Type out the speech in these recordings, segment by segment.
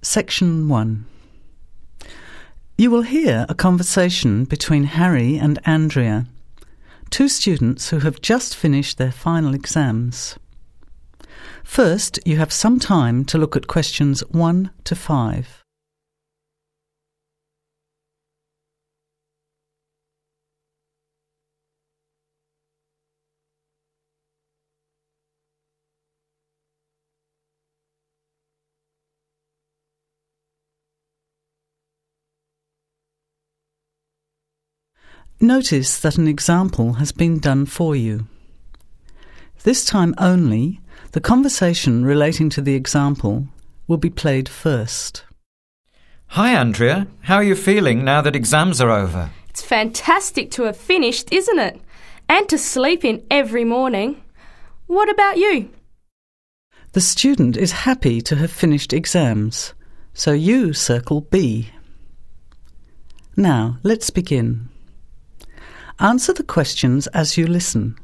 Section 1. You will hear a conversation between Harry and Andrea, two students who have just finished their final exams. First, you have some time to look at questions 1 to 5. Notice that an example has been done for you. This time only, the conversation relating to the example will be played first. Hi, Andrea. How are you feeling now that exams are over? It's fantastic to have finished, isn't it? And to sleep in every morning. What about you? The student is happy to have finished exams, so you circle B. Now, let's begin. Answer the questions as you listen.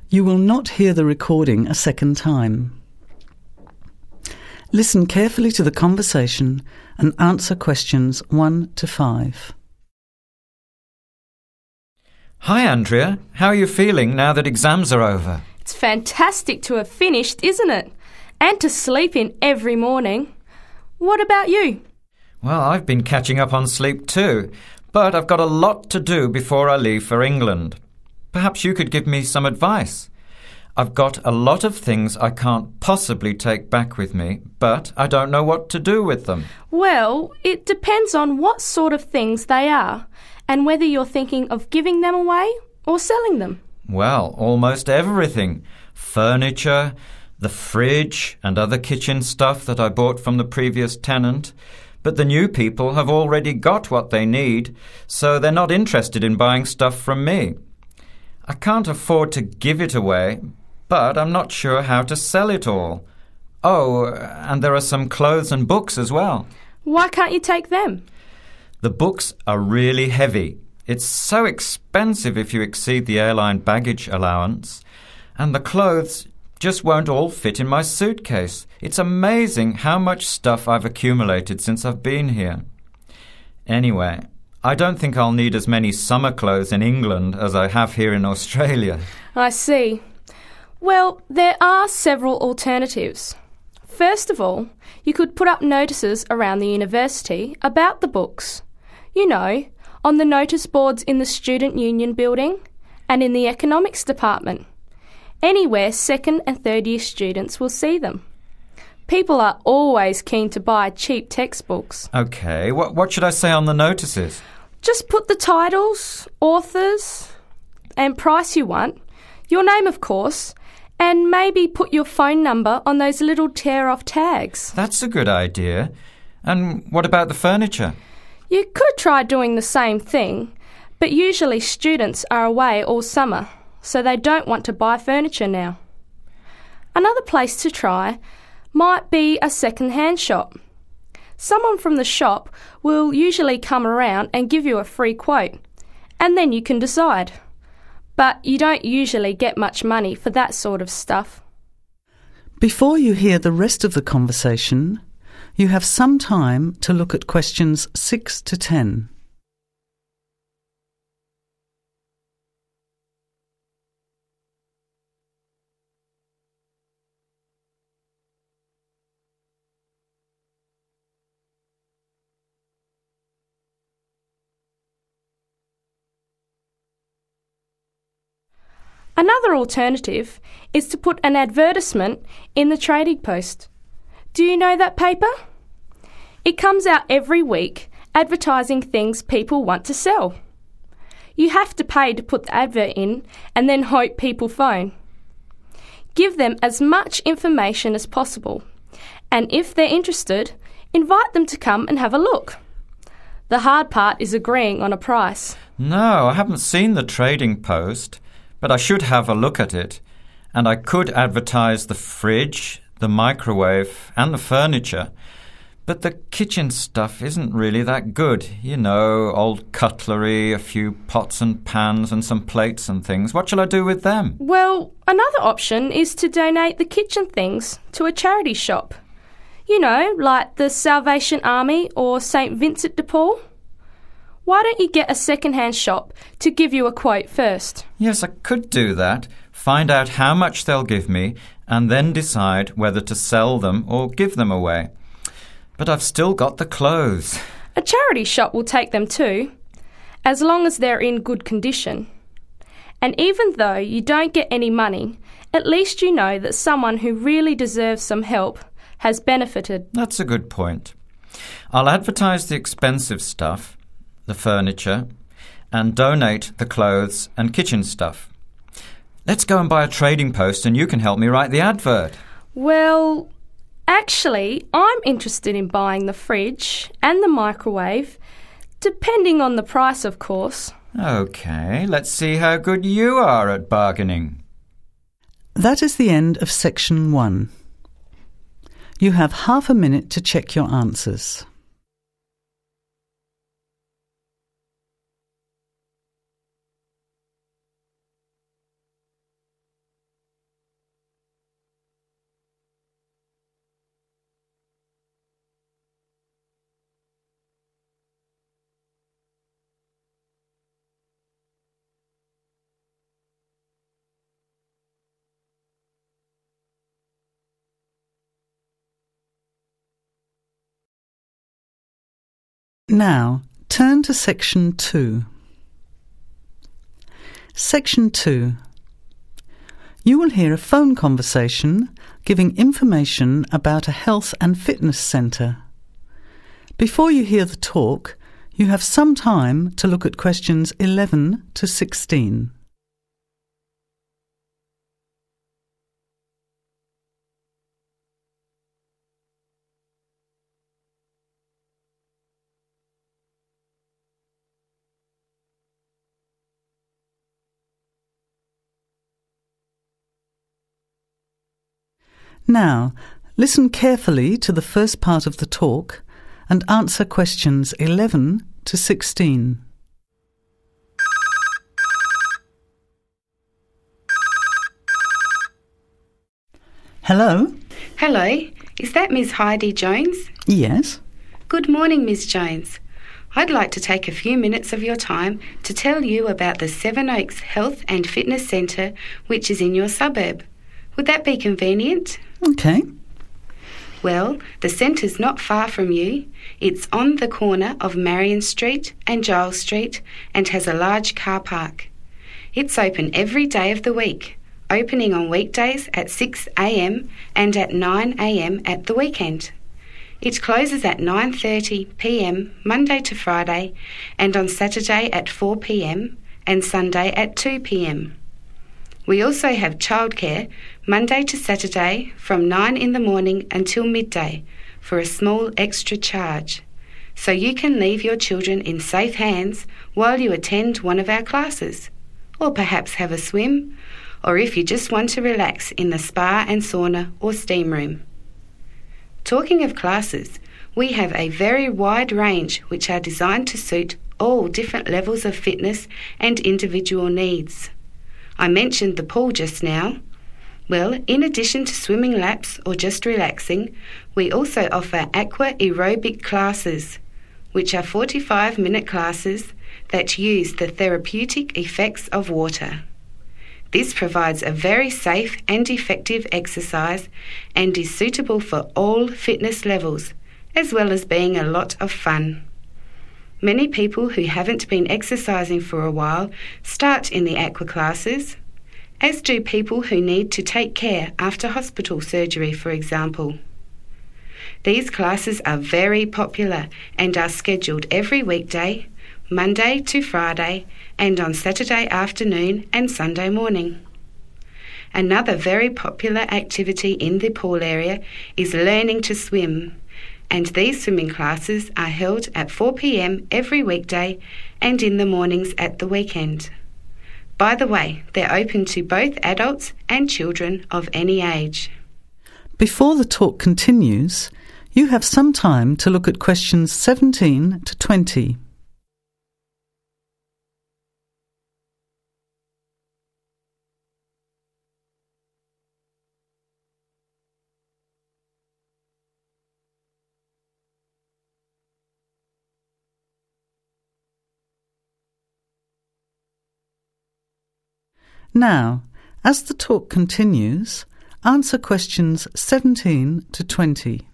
You will not hear the recording a second time. Listen carefully to the conversation and answer questions 1 to 5. Hi, Andrea. How are you feeling now that exams are over? It's fantastic to have finished, isn't it? And to sleep in every morning. What about you? Well, I've been catching up on sleep too, but I've got a lot to do before I leave for England. Perhaps you could give me some advice. I've got a lot of things I can't possibly take back with me, but I don't know what to do with them. Well, it depends on what sort of things they are and whether you're thinking of giving them away or selling them. Well, almost everything. Furniture, the fridge and other kitchen stuff that I bought from the previous tenant. But the new people have already got what they need, so they're not interested in buying stuff from me. I can't afford to give it away, but I'm not sure how to sell it all. Oh, and there are some clothes and books as well. Why can't you take them? The books are really heavy. It's so expensive if you exceed the airline baggage allowance. And the clothes just won't all fit in my suitcase. It's amazing how much stuff I've accumulated since I've been here. Anyway, I don't think I'll need as many summer clothes in England as I have here in Australia. I see. Well, there are several alternatives. First of all, you could put up notices around the university about the books. You know, on the notice boards in the Student Union building and in the economics department. Anywhere second and third year students will see them. People are always keen to buy cheap textbooks. OK, what should I say on the notices? Just put the titles, authors and price you want, your name of course, and maybe put your phone number on those little tear-off tags. That's a good idea. And what about the furniture? You could try doing the same thing, but usually students are away all summer, so they don't want to buy furniture now. Another place to try might be a second-hand shop. Someone from the shop will usually come around and give you a free quote, and then you can decide. But you don't usually get much money for that sort of stuff. Before you hear the rest of the conversation, you have some time to look at questions 6 to 10. Another alternative is to put an advertisement in the Trading Post. Do you know that paper? It comes out every week advertising things people want to sell. You have to pay to put the advert in and then hope people phone. Give them as much information as possible, and if they're interested, invite them to come and have a look. The hard part is agreeing on a price. No, I haven't seen the Trading Post. But I should have a look at it, and I could advertise the fridge, the microwave and the furniture. But the kitchen stuff isn't really that good. You know, old cutlery, a few pots and pans and some plates and things. What shall I do with them? Well, another option is to donate the kitchen things to a charity shop. You know, like the Salvation Army or St. Vincent de Paul? Why don't you get a second-hand shop to give you a quote first? Yes, I could do that. Find out how much they'll give me and then decide whether to sell them or give them away. But I've still got the clothes. A charity shop will take them too, as long as they're in good condition. And even though you don't get any money, at least you know that someone who really deserves some help has benefited. That's a good point. I'll advertise the expensive stuff, the furniture, and donate the clothes and kitchen stuff. Let's go and buy a trading post and you can help me write the advert. Well, actually, I'm interested in buying the fridge and the microwave, depending on the price, of course. OK, let's see how good you are at bargaining. That is the end of section 1. You have half a minute to check your answers. Now, turn to section 2. Section 2. You will hear a phone conversation giving information about a health and fitness centre. Before you hear the talk, you have some time to look at questions 11 to 16. Now, listen carefully to the first part of the talk and answer questions 11 to 16. Hello? Hello, is that Miss Heidi Jones? Yes. Good morning, Miss Jones. I'd like to take a few minutes of your time to tell you about the Seven Oaks Health and Fitness Centre, which is in your suburb. Would that be convenient? Okay. Well, the centre's not far from you. It's on the corner of Marion Street and Giles Street and has a large car park. It's open every day of the week, opening on weekdays at 6 a.m. and at 9 a.m. at the weekend. It closes at 9:30 p.m. Monday to Friday and on Saturday at 4 p.m. and Sunday at 2 p.m. We also have childcare Monday to Saturday from 9 in the morning until midday for a small extra charge, so you can leave your children in safe hands while you attend one of our classes, or perhaps have a swim, or if you just want to relax in the spa and sauna or steam room. Talking of classes, we have a very wide range which are designed to suit all different levels of fitness and individual needs. I mentioned the pool just now. Well, in addition to swimming laps or just relaxing, we also offer aqua aerobic classes, which are 45-minute classes that use the therapeutic effects of water. This provides a very safe and effective exercise and is suitable for all fitness levels, as well as being a lot of fun. Many people who haven't been exercising for a while start in the aqua classes, as do people who need to take care after hospital surgery, for example. These classes are very popular and are scheduled every weekday, Monday to Friday, and on Saturday afternoon and Sunday morning. Another very popular activity in the pool area is learning to swim, and these swimming classes are held at 4 p.m. every weekday and in the mornings at the weekend. By the way, they're open to both adults and children of any age. Before the talk continues, you have some time to look at questions 17 to 20. Now, as the talk continues, answer questions 17 to 20.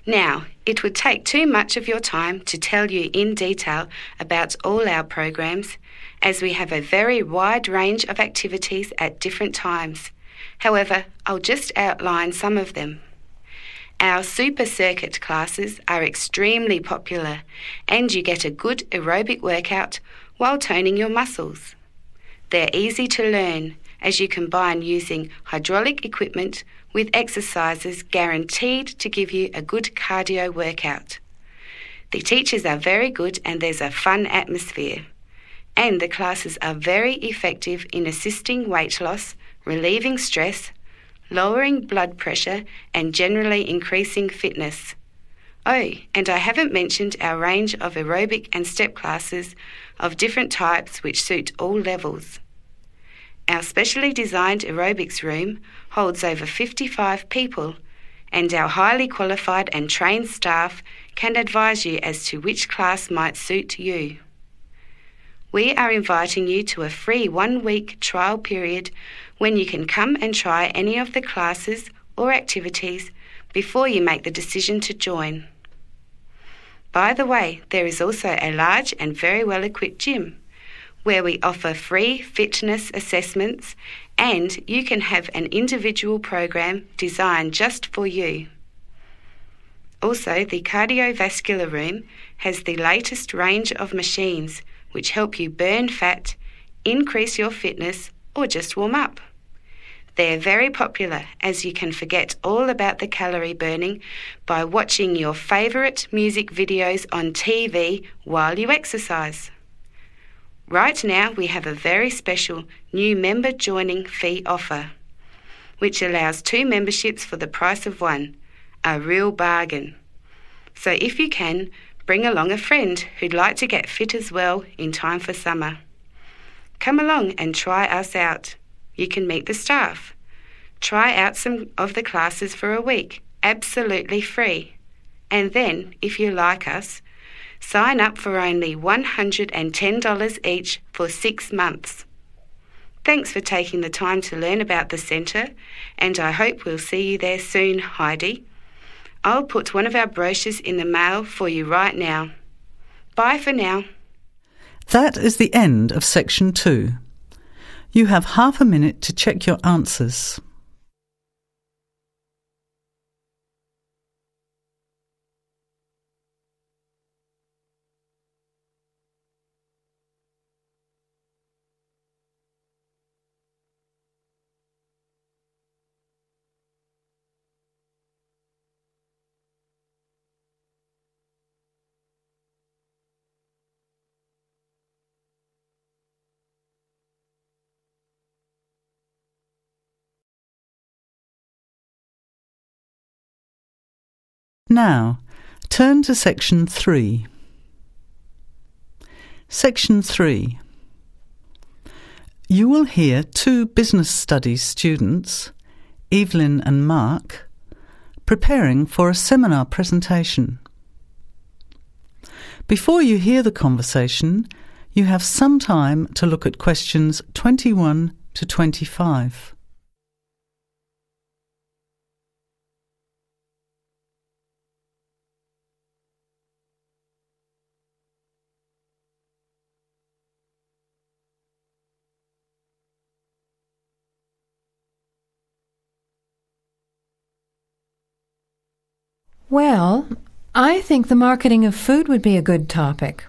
Now, it would take too much of your time to tell you in detail about all our programs, as we have a very wide range of activities at different times. However, I'll just outline some of them. Our super circuit classes are extremely popular, and you get a good aerobic workout while toning your muscles. They're easy to learn, as you combine using hydraulic equipment with exercises guaranteed to give you a good cardio workout. The teachers are very good and there's a fun atmosphere. And the classes are very effective in assisting weight loss, relieving stress, lowering blood pressure and generally increasing fitness. Oh, and I haven't mentioned our range of aerobic and step classes of different types which suit all levels. Our specially designed aerobics room holds over 55 people, and our highly qualified and trained staff can advise you as to which class might suit you. We are inviting you to a free 1-week trial period when you can come and try any of the classes or activities before you make the decision to join. By the way, there is also a large and very well-equipped gym, where we offer free fitness assessments and you can have an individual program designed just for you. Also, the cardiovascular room has the latest range of machines which help you burn fat, increase your fitness, or just warm up. They're very popular, as you can forget all about the calorie burning by watching your favourite music videos on TV while you exercise. Right now we have a very special new member joining fee offer, which allows 2 memberships for the price of 1, a real bargain. So if you can, bring along a friend who'd like to get fit as well in time for summer. Come along and try us out. You can meet the staff. Try out some of the classes for a week, absolutely free. And then, if you like us, sign up for only $110 each for 6 months. Thanks for taking the time to learn about the centre, and I hope we'll see you there soon, Heidi. I'll put one of our brochures in the mail for you right now. Bye for now. That is the end of section 2. You have half a minute to check your answers. Now, turn to section 3. Section 3. You will hear 2 business studies students, Evelyn and Mark, preparing for a seminar presentation. Before you hear the conversation, you have some time to look at questions 21 to 25. Well, I think the marketing of food would be a good topic.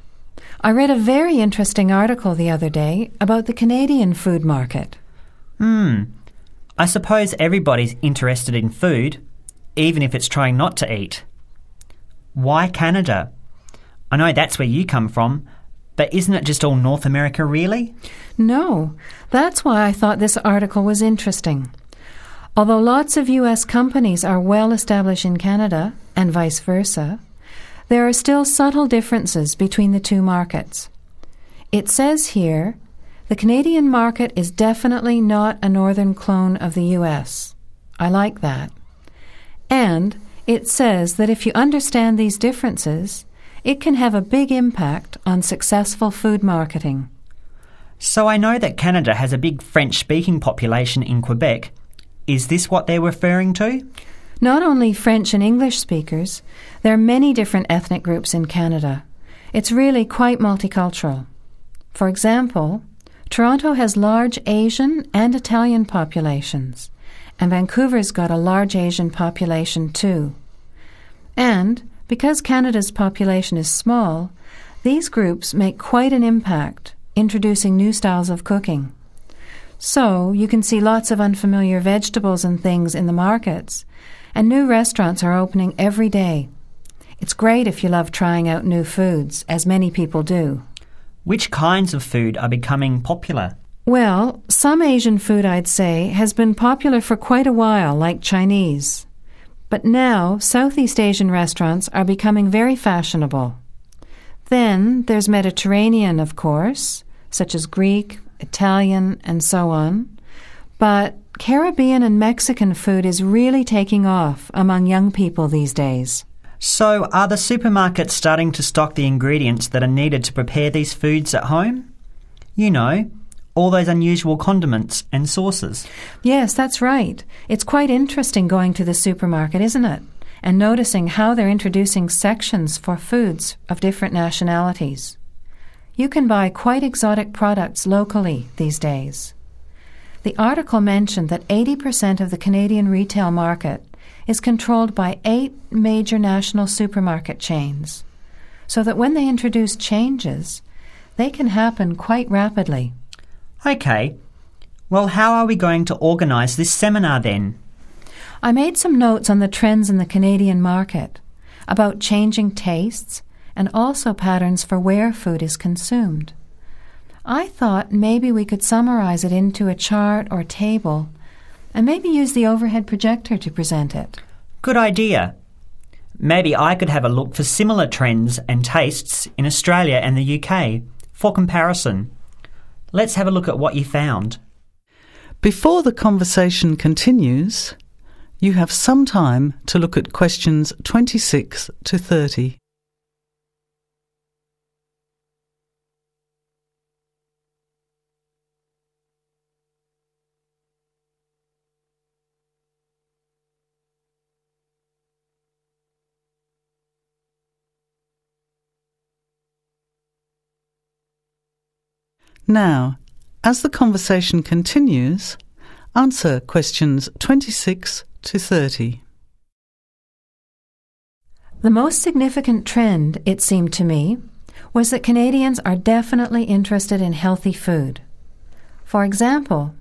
I read a very interesting article the other day about the Canadian food market. I suppose everybody's interested in food, even if it's trying not to eat. Why Canada? I know that's where you come from, but isn't it just all North America, really? No, that's why I thought this article was interesting. Although lots of U.S. companies are well established in Canada, and vice versa, there are still subtle differences between the 2 markets. It says here, the Canadian market is definitely not a northern clone of the U.S. I like that. And it says that if you understand these differences, it can have a big impact on successful food marketing. So I know that Canada has a big French-speaking population in Quebec. Is this what they're referring to? Not only French and English speakers, there are many different ethnic groups in Canada. It's really quite multicultural. For example, Toronto has large Asian and Italian populations, and Vancouver's got a large Asian population too. And because Canada's population is small, these groups make quite an impact, introducing new styles of cooking. So you can see lots of unfamiliar vegetables and things in the markets, and new restaurants are opening every day. It's great if you love trying out new foods, as many people do. Which kinds of food are becoming popular? Well, some Asian food, I'd say, has been popular for quite a while, like Chinese. But now, Southeast Asian restaurants are becoming very fashionable. Then there's Mediterranean, of course, such as Greek, Italian, and so on. But Caribbean and Mexican food is really taking off among young people these days. So are the supermarkets starting to stock the ingredients that are needed to prepare these foods at home? You know, all those unusual condiments and sauces. Yes, that's right. It's quite interesting going to the supermarket, isn't it? And noticing how they're introducing sections for foods of different nationalities. You can buy quite exotic products locally these days. The article mentioned that 80% of the Canadian retail market is controlled by 8 major national supermarket chains, so that when they introduce changes, they can happen quite rapidly. OK. Well, how are we going to organise this seminar then? I made some notes on the trends in the Canadian market, about changing tastes, and also patterns for where food is consumed. I thought maybe we could summarize it into a chart or table, and maybe use the overhead projector to present it. Good idea. Maybe I could have a look for similar trends and tastes in Australia and the UK for comparison. Let's have a look at what you found. Before the conversation continues, you have some time to look at questions 26 to 30. Now, as the conversation continues, answer questions 26 to 30. The most significant trend, it seemed to me, was that Canadians are definitely interested in healthy food. For example,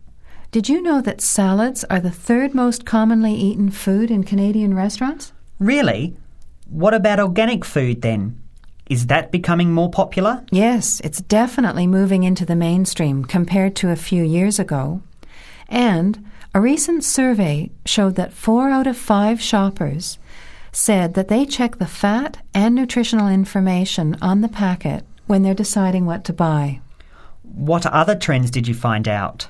did you know that salads are the 3rd most commonly eaten food in Canadian restaurants? Really? What about organic food then? Is that becoming more popular? Yes, it's definitely moving into the mainstream compared to a few years ago. And a recent survey showed that 4 out of 5 shoppers said that they check the fat and nutritional information on the packet when they're deciding what to buy. What other trends did you find out?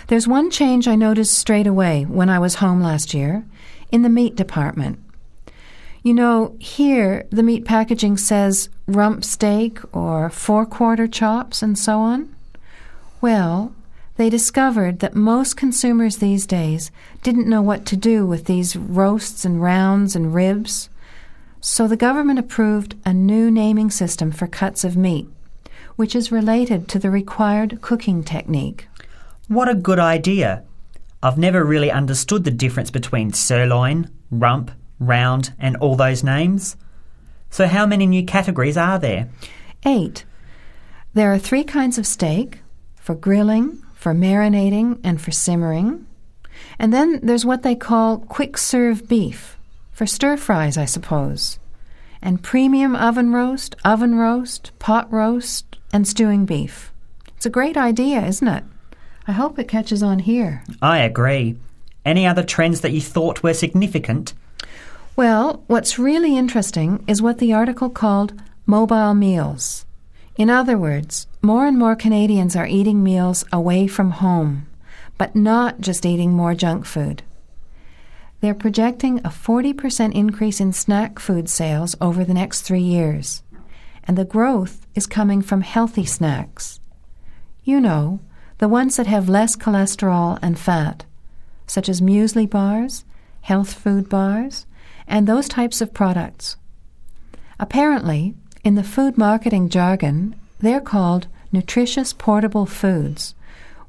There's one change I noticed straight away when I was home last year, in the meat department. You know, here the meat packaging says rump steak or 4-quarter chops and so on. Well, they discovered that most consumers these days didn't know what to do with these roasts and rounds and ribs. So the government approved a new naming system for cuts of meat, which is related to the required cooking technique. What a good idea. I've never really understood the difference between sirloin, rump, round and all those names. So how many new categories are there? 8. There are 3 kinds of steak, for grilling, for marinating, and for simmering. And then there's what they call quick-serve beef, for stir-fries, I suppose. And premium oven roast, pot roast, and stewing beef. It's a great idea, isn't it? I hope it catches on here. I agree. Any other trends that you thought were significant? Well, what's really interesting is what the article called mobile meals. In other words, more and more Canadians are eating meals away from home, but not just eating more junk food. They're projecting a 40% increase in snack food sales over the next 3 years, and the growth is coming from healthy snacks. You know, the ones that have less cholesterol and fat, such as muesli bars, health food bars, and those types of products. Apparently, in the food marketing jargon, they're called nutritious portable foods,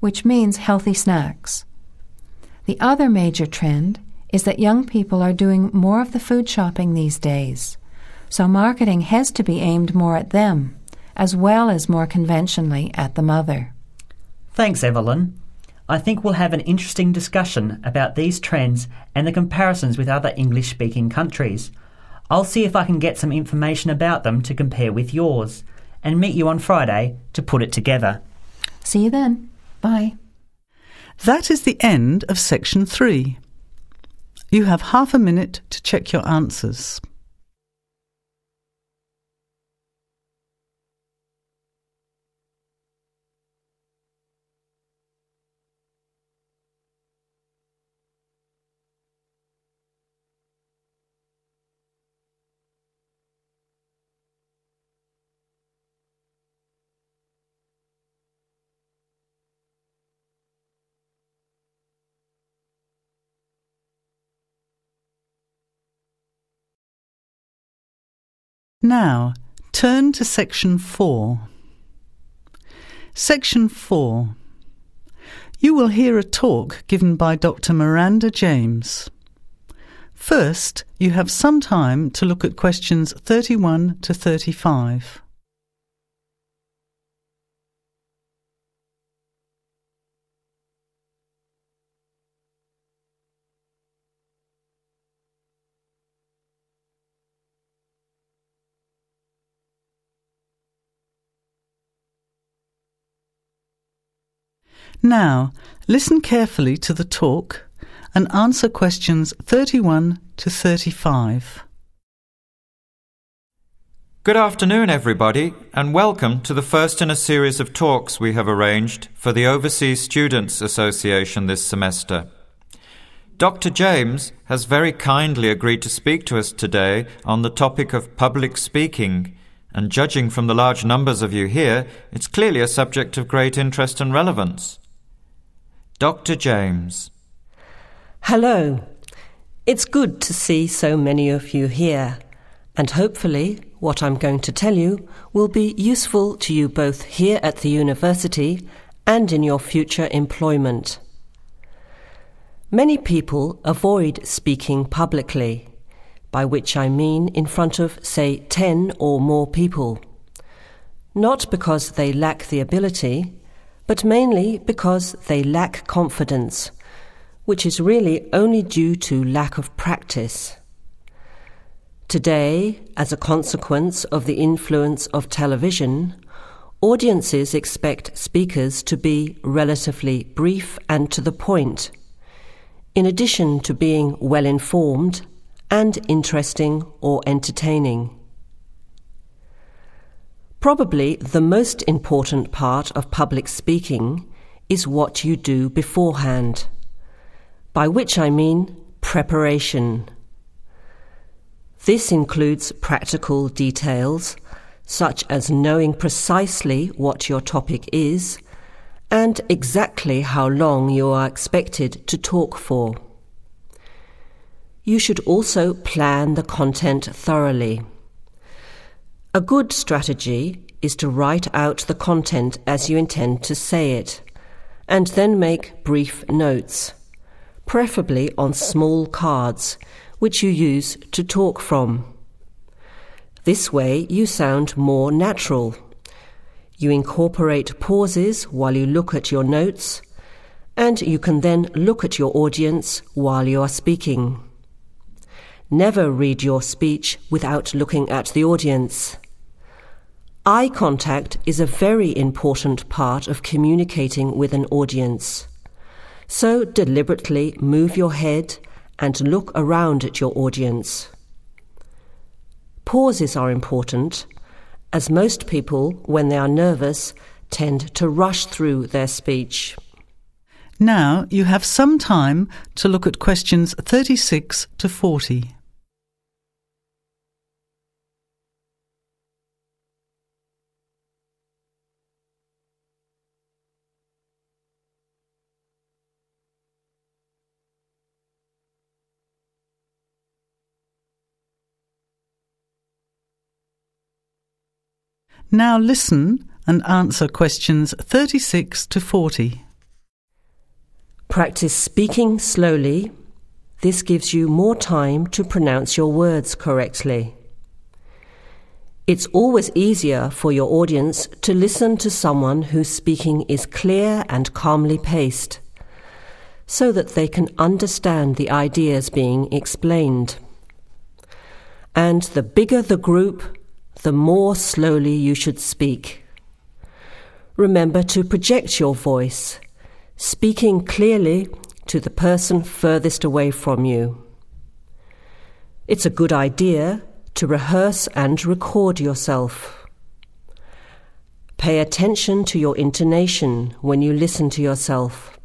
which means healthy snacks. The other major trend is that young people are doing more of the food shopping these days, so marketing has to be aimed more at them, as well as more conventionally at the mother. Thanks, Evelyn. I think we'll have an interesting discussion about these trends and the comparisons with other English-speaking countries. I'll see if I can get some information about them to compare with yours, and meet you on Friday to put it together. See you then. Bye. That is the end of section 3. You have half a minute to check your answers. Now, turn to section 4. Section 4. You will hear a talk given by Dr. Miranda James. First, you have some time to look at questions 31 to 35. Now, listen carefully to the talk and answer questions 31 to 35. Good afternoon, everybody, and welcome to the first in a series of talks we have arranged for the Overseas Students Association this semester. Dr. James has very kindly agreed to speak to us today on the topic of public speaking, and judging from the large numbers of you here, it's clearly a subject of great interest and relevance. Dr. James. Hello. It's good to see so many of you here, and hopefully what I'm going to tell you will be useful to you both here at the university and in your future employment. Many people avoid speaking publicly, by which I mean in front of, say, 10 or more people. Not because they lack the ability, but mainly because they lack confidence, which is really only due to lack of practice. Today, as a consequence of the influence of television, audiences expect speakers to be relatively brief and to the point, in addition to being well-informed and interesting or entertaining. Probably the most important part of public speaking is what you do beforehand, by which I mean preparation. This includes practical details, such as knowing precisely what your topic is and exactly how long you are expected to talk for. You should also plan the content thoroughly. A good strategy is to write out the content as you intend to say it, and then make brief notes, preferably on small cards, which you use to talk from. This way you sound more natural. You incorporate pauses while you look at your notes, and you can then look at your audience while you are speaking. Never read your speech without looking at the audience. Eye contact is a very important part of communicating with an audience. So deliberately move your head and look around at your audience. Pauses are important, as most people, when they are nervous, tend to rush through their speech. Now you have some time to look at questions 36 to 40. Now listen and answer questions 36 to 40. Practice speaking slowly. This gives you more time to pronounce your words correctly. It's always easier for your audience to listen to someone whose speaking is clear and calmly paced, so that they can understand the ideas being explained. And the bigger the group, the more slowly you should speak. Remember to project your voice, speaking clearly to the person furthest away from you. It's a good idea to rehearse and record yourself. Pay attention to your intonation when you listen to yourself.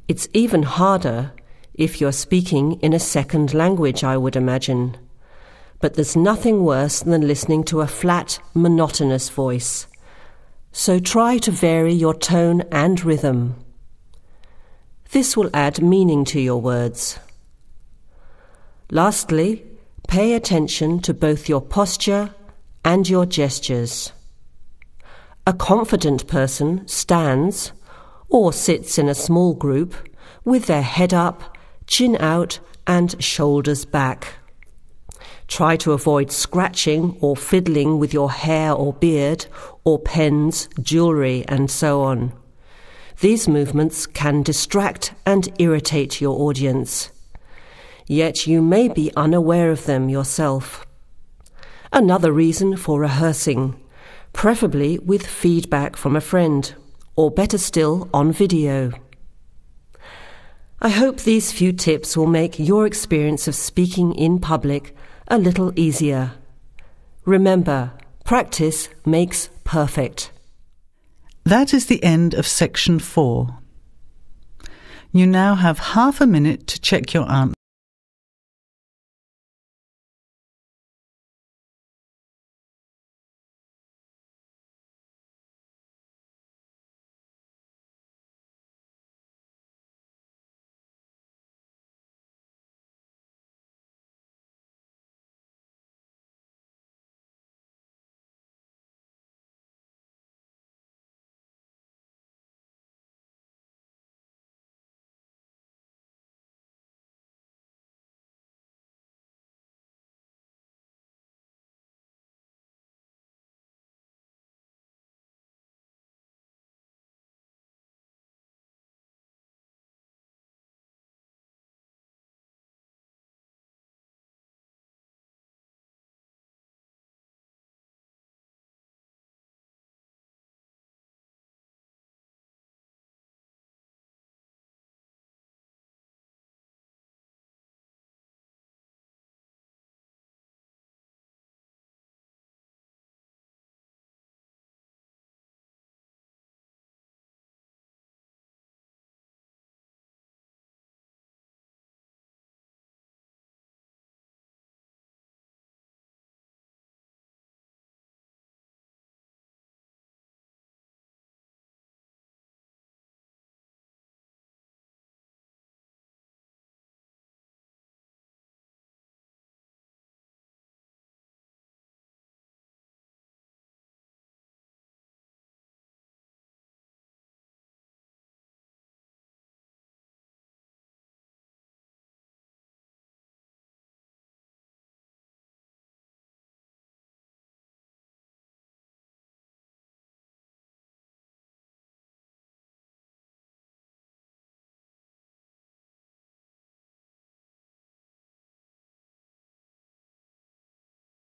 It's even harder if you're speaking in a second language, I would imagine. But there's nothing worse than listening to a flat, monotonous voice. So try to vary your tone and rhythm. This will add meaning to your words. Lastly, pay attention to both your posture and your gestures. A confident person stands or sits in a small group with their head up, chin out, and shoulders back. Try to avoid scratching or fiddling with your hair or beard, or pens, jewellery, and so on. These movements can distract and irritate your audience. Yet you may be unaware of them yourself. Another reason for rehearsing, preferably with feedback from a friend, or better still, on video. I hope these few tips will make your experience of speaking in public a little easier. Remember, practice makes perfect. That is the end of section 4. You now have half a minute to check your answer.